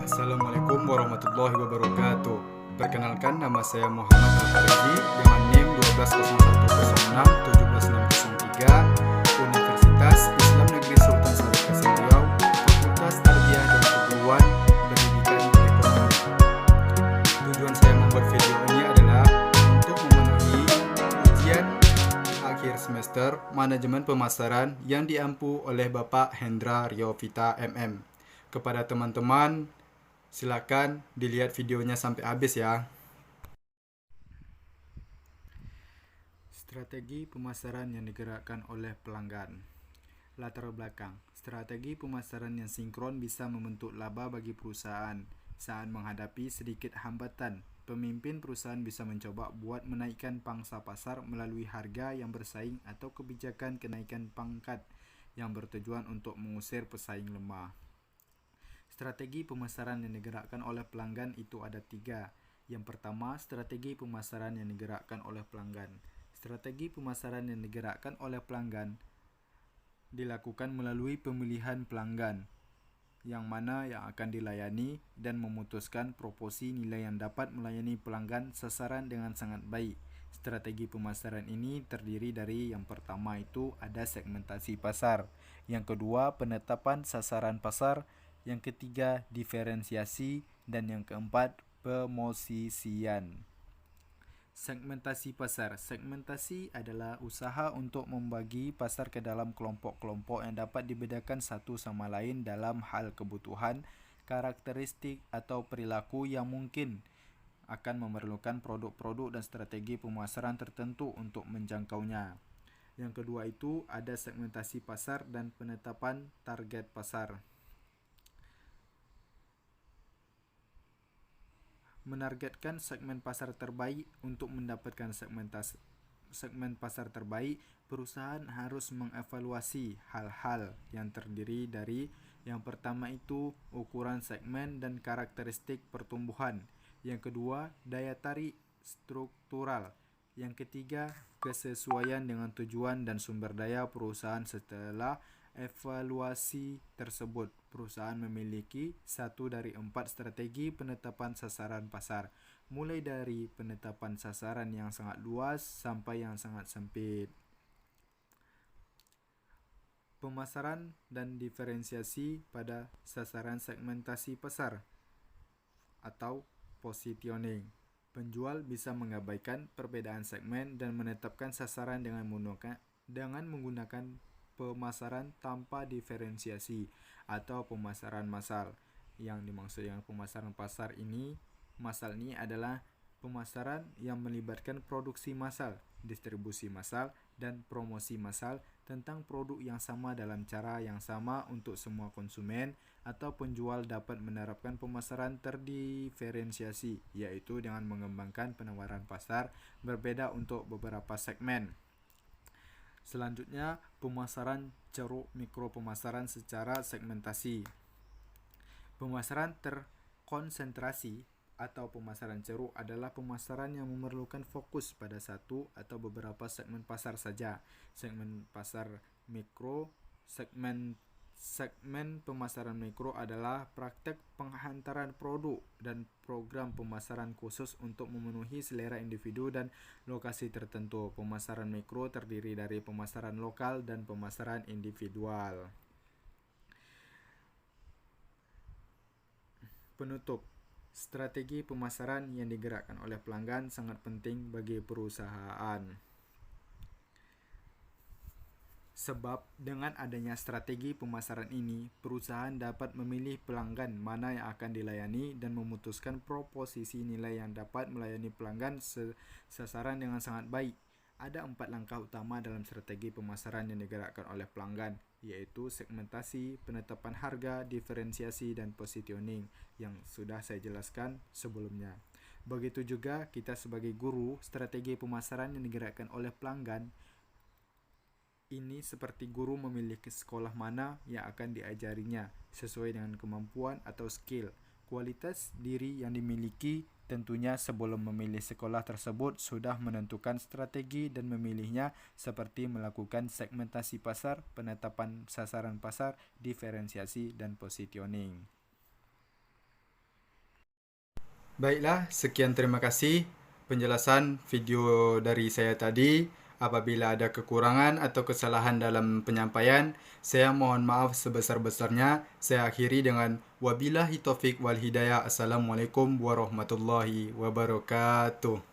Assalamualaikum warahmatullahi wabarakatuh. Perkenalkan, nama saya Muhammad Al-Fariji dengan NIM 1201061763, Universitas Islam Negeri Sultan Syarif Kasim Riau, Fakultas Tarbiyah dan Keguruan Pendidikan Ekonomi. Tujuan saya membuat video ini adalah untuk memenuhi ujian akhir semester Manajemen Pemasaran yang diampu oleh Bapak Hendra Riovita MM. Kepada teman-teman, silakan dilihat videonya sampai habis ya. Strategi pemasaran yang digerakkan oleh pelanggan. Latar belakang. Strategi pemasaran yang sinkron bisa membentuk laba bagi perusahaan. Saat menghadapi sedikit hambatan, pemimpin perusahaan bisa mencoba buat menaikkan pangsa pasar melalui harga yang bersaing atau kebijakan kenaikan pangkat yang bertujuan untuk mengusir pesaing lemah. Strategi pemasaran yang digerakkan oleh pelanggan itu ada 3. Yang pertama, strategi pemasaran yang digerakkan oleh pelanggan. Strategi pemasaran yang digerakkan oleh pelanggan dilakukan melalui pemilihan pelanggan, yang mana yang akan dilayani dan memutuskan proporsi nilai yang dapat melayani pelanggan sasaran dengan sangat baik. Strategi pemasaran ini terdiri dari yang pertama itu ada segmentasi pasar, yang kedua penetapan sasaran pasar, yang ketiga diferensiasi, dan yang keempat pemosisian. Segmentasi pasar. Segmentasi adalah usaha untuk membagi pasar ke dalam kelompok-kelompok yang dapat dibedakan satu sama lain dalam hal kebutuhan, karakteristik atau perilaku yang mungkin akan memerlukan produk-produk dan strategi pemasaran tertentu untuk menjangkaunya. Yang kedua itu ada segmentasi pasar dan penetapan target pasar. Menargetkan segmen pasar terbaik. Untuk mendapatkan segmen pasar terbaik, perusahaan harus mengevaluasi hal-hal yang terdiri dari yang pertama itu ukuran segmen dan karakteristik pertumbuhan, yang kedua daya tarik struktural, yang ketiga kesesuaian dengan tujuan dan sumber daya perusahaan. Setelah evaluasi tersebut, perusahaan memiliki 1 dari 4 strategi penetapan sasaran pasar, mulai dari penetapan sasaran yang sangat luas sampai yang sangat sempit. Pemasaran dan diferensiasi pada sasaran segmentasi pasar atau positioning. Penjual bisa mengabaikan perbedaan segmen dan menetapkan sasaran dengan menggunakan pemasaran tanpa diferensiasi atau pemasaran massal. Yang dimaksud dengan pemasaran pasar ini, massal ini adalah pemasaran yang melibatkan produksi massal, distribusi massal, dan promosi massal tentang produk yang sama dalam cara yang sama untuk semua konsumen, atau penjual dapat menerapkan pemasaran terdiferensiasi, yaitu dengan mengembangkan penawaran pasar berbeda untuk beberapa segmen. Selanjutnya, pemasaran ceruk mikro pemasaran secara segmentasi. Pemasaran terkonsentrasi atau pemasaran ceruk adalah pemasaran yang memerlukan fokus pada satu atau beberapa segmen pasar saja. Segmen pasar mikro. Segmen pemasaran mikro adalah praktek penghantaran produk dan program pemasaran khusus untuk memenuhi selera individu dan lokasi tertentu. Pemasaran mikro terdiri dari pemasaran lokal dan pemasaran individual. Penutup. Strategi pemasaran yang digerakkan oleh pelanggan sangat penting bagi perusahaan. Sebab dengan adanya strategi pemasaran ini, perusahaan dapat memilih pelanggan mana yang akan dilayani dan memutuskan proposisi nilai yang dapat melayani pelanggan sasaran dengan sangat baik. Ada 4 langkah utama dalam strategi pemasaran yang digerakkan oleh pelanggan, yaitu segmentasi, penetapan harga, diferensiasi, dan positioning yang sudah saya jelaskan sebelumnya. Begitu juga kita sebagai guru, strategi pemasaran yang digerakkan oleh pelanggan ini seperti guru memilih ke sekolah mana yang akan diajarinya sesuai dengan kemampuan atau skill, kualitas diri yang dimiliki. Tentunya sebelum memilih sekolah tersebut sudah menentukan strategi dan memilihnya, seperti melakukan segmentasi pasar, penetapan sasaran pasar, diferensiasi, dan positioning. Baiklah, sekian terima kasih penjelasan video dari saya tadi. Apabila ada kekurangan atau kesalahan dalam penyampaian, saya mohon maaf sebesar-besarnya. Saya akhiri dengan wabillahi taufik wal hidayah. Assalamualaikum warahmatullahi wabarakatuh.